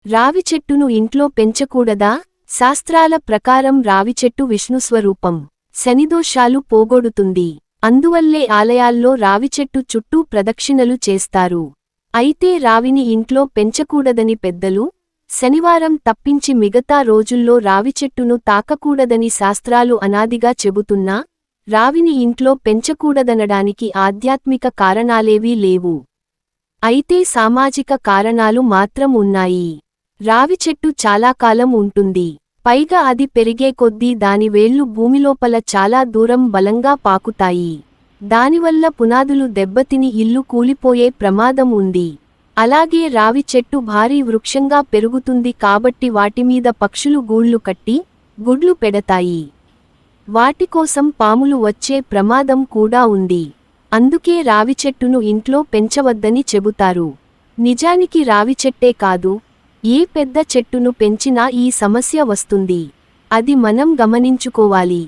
రావి చెట్టును ఇంట్లో పెంచకూడదా? శాస్త్రాల ప్రకారం రావి చెట్టు విష్ణుస్వరూపం. శనిదోషాలు పోగొడుతుంది. అందువల్లే ఆలయాల్లో రావి చెట్టు చుట్టూ ప్రదక్షిణలు చేస్తారు. అయితే రావిని ఇంట్లో పెంచకూడదని పెద్దలు, శనివారం తప్పించి మిగతా రోజుల్లో రావి చెట్టును తాకకూడదని శాస్త్రాలు అనాదిగా చెబుతున్నా, రావిని ఇంట్లో పెంచకూడదనడానికి ఆధ్యాత్మిక కారణాలేవీ లేవు. అయితే సామాజిక కారణాలు మాత్రం ఉన్నాయి. రావి చెట్టు చాలా కాలం ఉంటుంది. పైగా అది పెరిగే కొద్దీ దాని వేళ్లు భూమిలోపల చాలా దూరం బలంగా పాకుతాయి. దానివల్ల పునాదులు దెబ్బతిని ఇల్లు కూలిపోయే ప్రమాదం ఉంది. అలాగే రావి చెట్టు భారీ వృక్షంగా పెరుగుతుంది కాబట్టి వాటిమీద పక్షులు గూళ్లు కట్టి, గుడ్లు పెడతాయి. వాటికోసం పాములు వచ్చే ప్రమాదం కూడా ఉంది. అందుకే రావి చెట్టును ఇంట్లో పెంచవద్దని చెబుతారు. నిజానికి రావి చెట్టే కాదు, ఏ పెద్ద చెట్టును పెంచినా ఈ సమస్య వస్తుంది. అది మనం గమనించుకోవాలి.